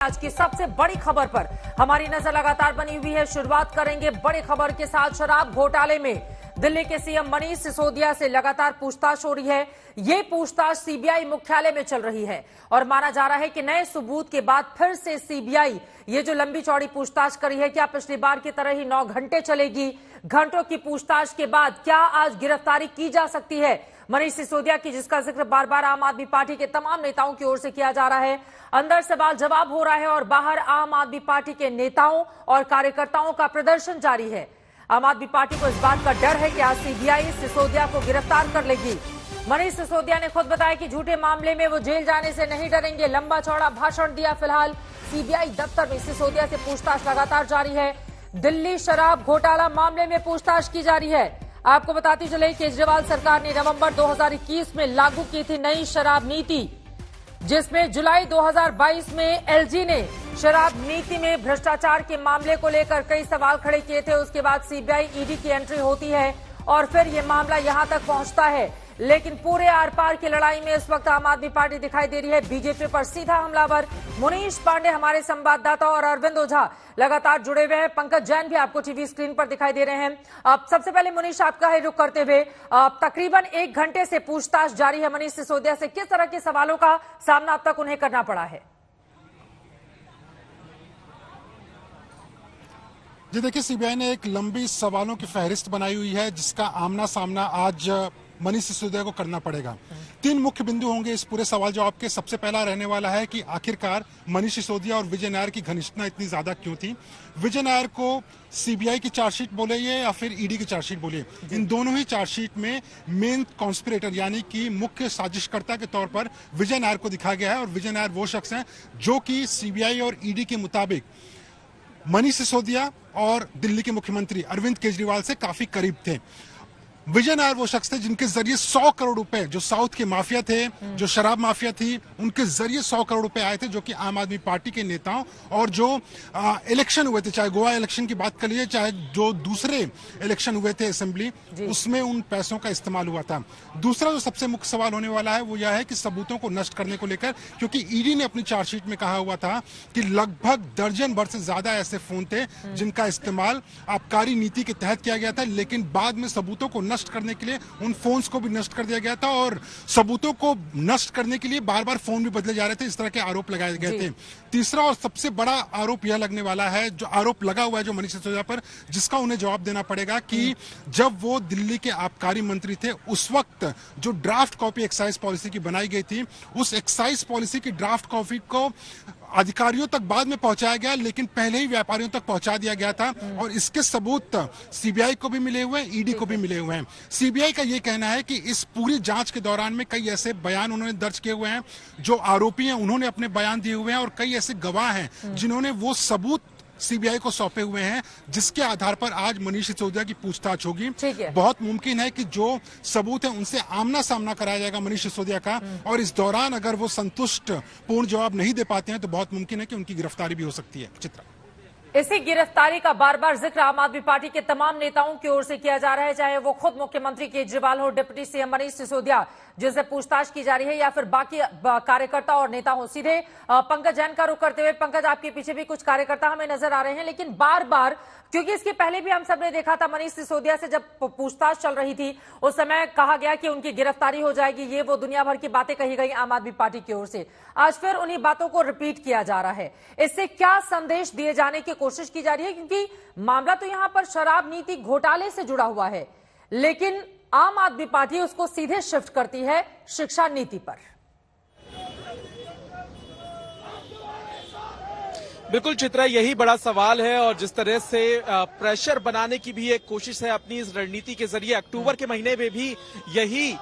आज की सबसे बड़ी खबर पर हमारी नजर लगातार बनी हुई है। शुरुआत करेंगे बड़ी खबर के साथ। शराब घोटाले में दिल्ली के सीएम मनीष सिसोदिया से लगातार पूछताछ हो रही है। ये पूछताछ सीबीआई मुख्यालय में चल रही है और माना जा रहा है कि नए सबूत के बाद फिर से सीबीआई ये जो लंबी चौड़ी पूछताछ करी है, क्या पिछली बार की तरह ही 9 घंटे चलेगी? घंटों की पूछताछ के बाद क्या आज गिरफ्तारी की जा सकती है मनीष सिसोदिया की, जिसका जिक्र बार बार आम आदमी पार्टी के तमाम नेताओं की ओर से किया जा रहा है। अंदर सवाल जवाब हो रहा है और बाहर आम आदमी पार्टी के नेताओं और कार्यकर्ताओं का प्रदर्शन जारी है। आम आदमी पार्टी को इस बात का डर है कि आज सीबीआई सिसोदिया को गिरफ्तार कर लेगी। मनीष सिसोदिया ने खुद बताया कि झूठे मामले में वो जेल जाने से नहीं डरेंगे। लंबा चौड़ा भाषण दिया। फिलहाल सीबीआई दफ्तर में सिसोदिया से पूछताछ लगातार जारी है। दिल्ली शराब घोटाला मामले में पूछताछ की जा रही है। आपको बताती चले, केजरीवाल सरकार ने नवंबर 2021 में लागू की थी नई शराब नीति, जिसमें जुलाई 2022 में एलजी ने शराब नीति में भ्रष्टाचार के मामले को लेकर कई सवाल खड़े किए थे। उसके बाद सीबीआई ईडी की एंट्री होती है और फिर ये मामला यहां तक पहुंचता है। लेकिन पूरे आर पार की लड़ाई में इस वक्त आम आदमी पार्टी दिखाई दे रही है बीजेपी पर सीधा हमलावर। मुनीश पांडे हमारे संवाददाता और अरविंद ओझा लगातार जुड़े हुए हैं। पंकज जैन भी आपको टीवी स्क्रीन पर दिखाई दे रहे हैं। अब सबसे पहले मुनीश, आपका है रुख करते हुए, तकरीबन 1 घंटे से पूछताछ जारी है मनीष सिसोदिया से। किस तरह के सवालों का सामना अब तक उन्हें करना पड़ा है? जी देखिए, सीबीआई ने एक लंबी सवालों की फहरिस्त बनाई हुई है, जिसका आमना सामना आज मनीष सिसोदिया को करना पड़ेगा। 3 मुख्य बिंदु होंगे इस पूरे सवाल जवाब के। सबसे पहला रहने वाला है कि आखिरकार मनीष सिसोदिया और विजय नायर की घनिष्ठता इतनी ज्यादा क्यों थी। विजय नायर को सीबीआई की चार्जशीट बोले या फिर ईडी की चार्जशीट बोले, इन दोनों ही चार्जशीट में मेन कॉन्स्पिरेटर यानी कि मुख्य साजिशकर्ता के तौर पर विजय नायर को दिखा गया है। और विजय नायर वो शख्स हैं जो कि सीबीआई और ईडी के मुताबिक मनीष सिसोदिया और दिल्ली के मुख्यमंत्री अरविंद केजरीवाल से काफी करीब थे। विजय नायर वो शख्स थे जिनके जरिए 100 करोड़ रुपए, जो साउथ के माफिया थे, जो शराब माफिया थी, उनके जरिए 100 करोड़ रुपए आए थे, जो कि आम आदमी पार्टी के नेताओं और जो इलेक्शन हुए थे, चाहे गोवा इलेक्शन की बात कर लीजिए, चाहे जो दूसरे इलेक्शन हुए थे असेंबली, उसमें उन पैसों का इस्तेमाल हुआ था। दूसरा जो सबसे मुख्य सवाल होने वाला है वो यह है कि सबूतों को नष्ट करने को लेकर, क्योंकि ईडी ने अपनी चार्जशीट में कहा हुआ था कि लगभग दर्जन भर से ज्यादा ऐसे फोन थे जिनका इस्तेमाल आबकारी नीति के तहत किया गया था, लेकिन बाद में सबूतों को नष्ट करने के लिए उन फोन्स को भी नष्ट कर दिया गया था और सबूतों को नष्ट करने के लिए बार बार फोन भी बदले जा रहे थे। इस तरह के आरोप लगाए गए थे। तीसरा और सबसे बड़ा आरोप यह लगने वाला है, जो आरोप लगा हुआ है जो मनीष सिसोदिया पर, जिसका उन्हें जवाब देना पड़ेगा कि जब वो दिल्ली के आबकारी मंत्री थे उस वक्त जो ड्राफ्ट कॉपी एक्साइज पॉलिसी की बनाई गई थी, उस एक्साइज पॉलिसी की ड्राफ्ट कॉपी को अधिकारियों तक बाद में पहुंचाया गया, लेकिन पहले ही व्यापारियों तक पहुंचा दिया गया था और इसके सबूत सीबीआई को भी मिले हुए हैं, ईडी को भी मिले हुए हैं। सीबीआई का यह कहना है कि इस पूरी जांच के दौरान में कई ऐसे बयान उन्होंने दर्ज किए हुए हैं, जो आरोपी हैं उन्होंने अपने बयान दिए हुए हैं और कई ऐसे गवाह हैं जिन्होंने वो सबूत सीबीआई को सौंपे हुए हैं, जिसके आधार पर आज मनीष सिसोदिया की पूछताछ होगी। बहुत मुमकिन है कि जो सबूत है उनसे आमना सामना कराया जाएगा मनीष सिसोदिया का, और इस दौरान अगर वो संतुष्ट पूर्ण जवाब नहीं दे पाते हैं तो बहुत मुमकिन है कि उनकी गिरफ्तारी भी हो सकती है। चित्रा, इसी गिरफ्तारी का बार बार जिक्र आम आदमी पार्टी के तमाम नेताओं की ओर से किया जा रहा है, चाहे वो खुद मुख्यमंत्री केजरीवाल हो, डिप्टी सीएम मनीष सिसोदिया जिनसे पूछताछ की जा रही है, या फिर बाकी कार्यकर्ता और नेता हो। सीधे पंकज जैन का रुख करते हुए, पंकज, आपके पीछे भी कुछ कार्यकर्ता हमें नजर आ रहे हैं, लेकिन बार बार, क्योंकि इसके पहले भी हम सबने देखा था मनीष सिसोदिया से जब पूछताछ चल रही थी, उस समय कहा गया कि उनकी गिरफ्तारी हो जाएगी, ये वो दुनिया भर की बातें कही गई आम आदमी पार्टी की ओर से। आज फिर उन्हीं बातों को रिपीट किया जा रहा है। इससे क्या संदेश दिए जाने की कोशिश की जा रही है? क्योंकि मामला तो यहां पर शराब नीति घोटाले से जुड़ा हुआ है, लेकिन आम आदमी पार्टी उसको सीधे शिफ्ट करती है शिक्षा नीति पर। बिल्कुल चित्रा, यही बड़ा सवाल है और जिस तरह से प्रेशर बनाने की भी एक कोशिश है अपनी इस रणनीति के जरिए। अक्टूबर के महीने में भी यही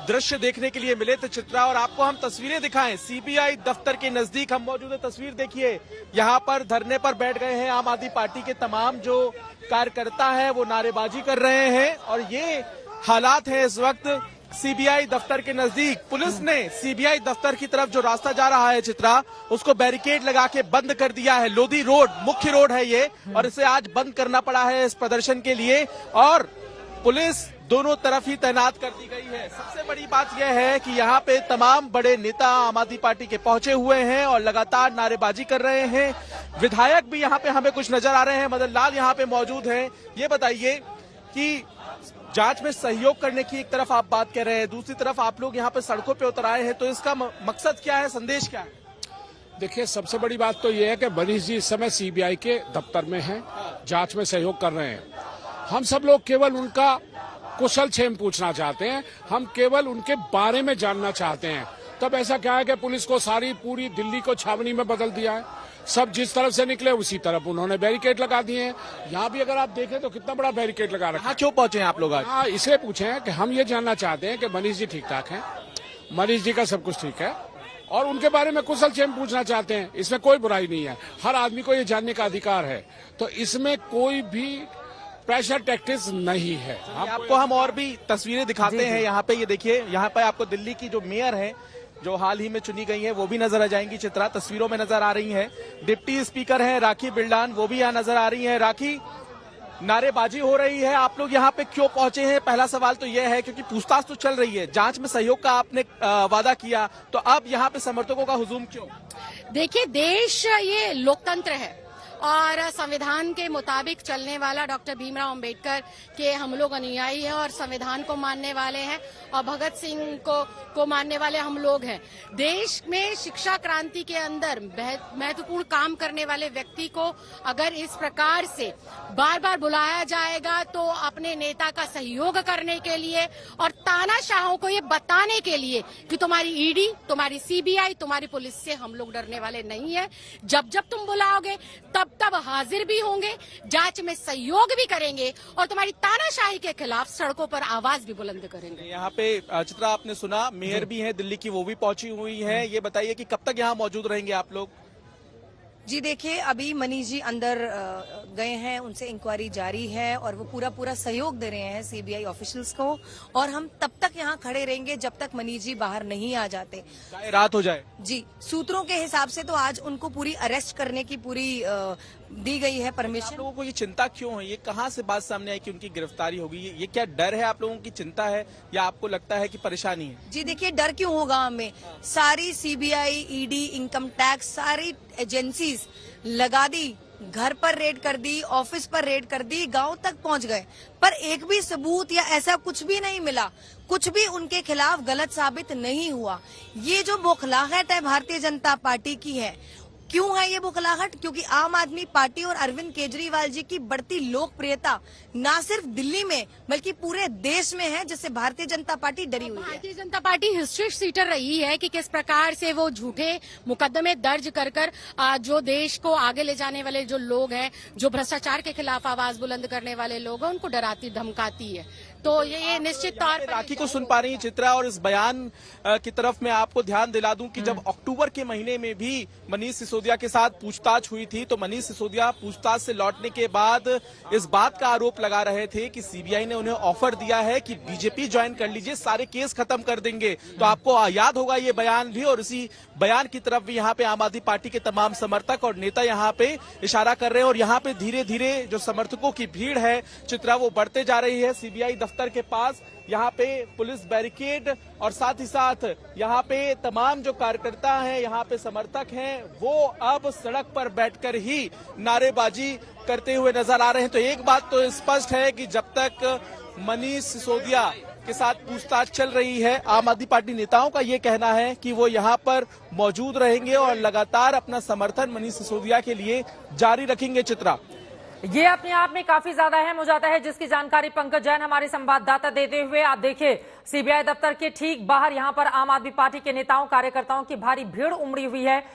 दृश्य देखने के लिए मिले थे चित्रा, और आपको हम तस्वीरें दिखाएं। सीबीआई दफ्तर के नजदीक हम मौजूद है। तस्वीर देखिए, यहाँ पर धरने पर बैठ गए हैं आम आदमी पार्टी के तमाम जो कार्यकर्ता हैं, वो नारेबाजी कर रहे हैं और ये हालात है इस वक्त सीबीआई दफ्तर के नजदीक। पुलिस ने सीबीआई दफ्तर की तरफ जो रास्ता जा रहा है चित्रा, उसको बैरिकेड लगा के बंद कर दिया है। लोधी रोड मुख्य रोड है ये, और इसे आज बंद करना पड़ा है इस प्रदर्शन के लिए। और पुलिस दोनों तरफ ही तैनात कर दी गई है। सबसे बड़ी बात यह है कि यहाँ पे तमाम बड़े नेता आम आदमी पार्टी के पहुंचे हुए हैं और लगातार नारेबाजी कर रहे हैं। विधायक भी यहाँ पे हमें कुछ नजर आ रहे हैं। मदन लाल यहाँ पे मौजूद हैं। ये बताइए कि जांच में सहयोग करने की एक तरफ आप बात कर रहे हैं, दूसरी तरफ आप लोग यहाँ पे सड़कों पे उतर आए हैं, तो इसका मकसद क्या है, संदेश क्या है? देखिए, सबसे बड़ी बात तो यह है कि मनीष जी इस समय सीबीआई के दफ्तर में हैं, जांच में सहयोग कर रहे हैं। हम सब लोग केवल उनका कुशल क्षेम पूछना चाहते हैं, हम केवल उनके बारे में जानना चाहते हैं। तब ऐसा क्या है कि पुलिस को सारी पूरी दिल्ली को छावनी में बदल दिया है। सब जिस तरफ से निकले उसी तरफ उन्होंने बैरिकेड लगा दिए हैं। यहाँ भी अगर आप देखें तो कितना बड़ा बैरिकेड लगा रखा है। क्यों पहुंचे हैं आप लोग आज? हाँ, इसलिए पूछे हैं कि हम ये जानना चाहते हैं कि मनीष जी ठीक ठाक हैं, मनीष जी का सब कुछ ठीक है और उनके बारे में कुशल क्षेम पूछना चाहते हैं। इसमें कोई बुराई नहीं है, हर आदमी को ये जानने का अधिकार है, तो इसमें कोई भी प्रेशर टैक्टिक्स नहीं है। आपको हम और भी तस्वीरें दिखाते हैं। यहाँ पे ये देखिए, यहाँ पे आपको दिल्ली की जो मेयर है, जो हाल ही में चुनी गई है, वो भी नजर आ जाएंगी। चित्रा तस्वीरों में नजर आ रही है। डिप्टी स्पीकर हैं राखी बिल्डान, वो भी यहाँ नजर आ रही है। राखी, नारेबाजी हो रही है, आप लोग यहाँ पे क्यों पहुंचे हैं? पहला सवाल तो यह है क्योंकि पूछताछ तो चल रही है, जांच में सहयोग का आपने वादा किया, तो अब यहाँ पे समर्थकों का हुजूम क्यों? देखिए, देश ये लोकतंत्र है और संविधान के मुताबिक चलने वाला डॉक्टर भीमराव अंबेडकर के हम लोग अनुयायी हैं और संविधान को मानने वाले हैं और भगत सिंह को मानने वाले हम लोग हैं। देश में शिक्षा क्रांति के अंदर महत्वपूर्ण काम करने वाले व्यक्ति को अगर इस प्रकार से बार बार बुलाया जाएगा तो अपने नेता का सहयोग करने के लिए और तानाशाहों को ये बताने के लिए कि तुम्हारी ईडी, तुम्हारी सीबीआई, तुम्हारी पुलिस से हम लोग डरने वाले नहीं है। जब जब तुम बुलाओगे तब हाजिर भी होंगे, जांच में सहयोग भी करेंगे और तुम्हारी तानाशाही के खिलाफ सड़कों पर आवाज भी बुलंद करेंगे। यहाँ पे चित्रा, आपने सुना, मेयर भी है दिल्ली की, वो भी पहुंची हुई है। ये बताइए कि कब तक यहाँ मौजूद रहेंगे आप लोग? जी देखिए, अभी मनीष जी अंदर गए हैं, उनसे इंक्वायरी जारी है और वो पूरा सहयोग दे रहे हैं सीबीआई ऑफिशियल्स को और हम तब तक यहाँ खड़े रहेंगे जब तक मनीष जी बाहर नहीं आ जाते, चाहे रात हो जाए। जी, सूत्रों के हिसाब से तो आज उनको पूरी अरेस्ट करने की पूरी दी गई है परमिशन। आप लोगों को ये चिंता क्यों है? ये कहाँ से बात सामने आई कि उनकी गिरफ्तारी होगी? ये क्या डर है आप लोगों की, चिंता है, या आपको लगता है कि परेशानी है? जी देखिए, डर क्यों होगा हमें? सारी सीबीआई, ईडी, इनकम टैक्स, सारी एजेंसीज लगा दी, घर पर रेड कर दी, ऑफिस पर रेड कर दी, गांव तक पहुंच गए, पर एक भी सबूत या ऐसा कुछ भी नहीं मिला, कुछ भी उनके खिलाफ गलत साबित नहीं हुआ। ये जो बौखलाहट है भारतीय जनता पार्टी की है, क्यों है ये बौखलाहट? क्योंकि आम आदमी पार्टी और अरविंद केजरीवाल जी की बढ़ती लोकप्रियता ना सिर्फ दिल्ली में बल्कि पूरे देश में है, जिससे भारतीय जनता पार्टी डरी हुई है। Bharatiya Janata party history sheeter रही है कि किस प्रकार से वो झूठे मुकदमे दर्ज कर जो देश को आगे ले जाने वाले जो लोग हैं, जो भ्रष्टाचार के खिलाफ आवाज बुलंद करने वाले लोग हैं, उनको डराती धमकाती है। तो ये निश्चित तौर पर राखी को सुन पा रही चित्रा, और इस बयान की तरफ मैं आपको ध्यान दिला दूं कि जब अक्टूबर के महीने में भी मनीष सिसोदिया के साथ पूछताछ हुई थी, तो मनीष सिसोदिया पूछताछ से लौटने के बाद इस बात का आरोप लगा रहे थे कि सीबीआई ने उन्हें ऑफर दिया है कि बीजेपी ज्वाइन कर लीजिए, सारे केस खत्म कर देंगे। तो आपको याद होगा ये बयान भी, और इसी बयान की तरफ भी यहाँ पे आम आदमी पार्टी के तमाम समर्थक और नेता यहाँ पे इशारा कर रहे हैं, और यहाँ पे धीरे धीरे जो समर्थकों की भीड़ है चित्रा, वो बढ़ते जा रही है। सीबीआई दफ्तर के पास यहाँ पे पुलिस बैरिकेड और साथ ही साथ यहाँ पे तमाम जो कार्यकर्ता हैं, यहाँ पे समर्थक हैं, वो अब सड़क पर बैठकर ही नारेबाजी करते हुए नजर आ रहे हैं। तो एक बात तो स्पष्ट है कि जब तक मनीष सिसोदिया के साथ पूछताछ चल रही है, आम आदमी पार्टी नेताओं का ये कहना है कि वो यहाँ पर मौजूद रहेंगे और लगातार अपना समर्थन मनीष सिसोदिया के लिए जारी रखेंगे। चित्रा, ये अपने आप में काफी ज्यादा अहम हो जाता है, जिसकी जानकारी पंकज जैन हमारे संवाददाता देते हुए। आप देखिए, सीबीआई दफ्तर के ठीक बाहर यहां पर आम आदमी पार्टी के नेताओं कार्यकर्ताओं की भारी भीड़ उमड़ी हुई है।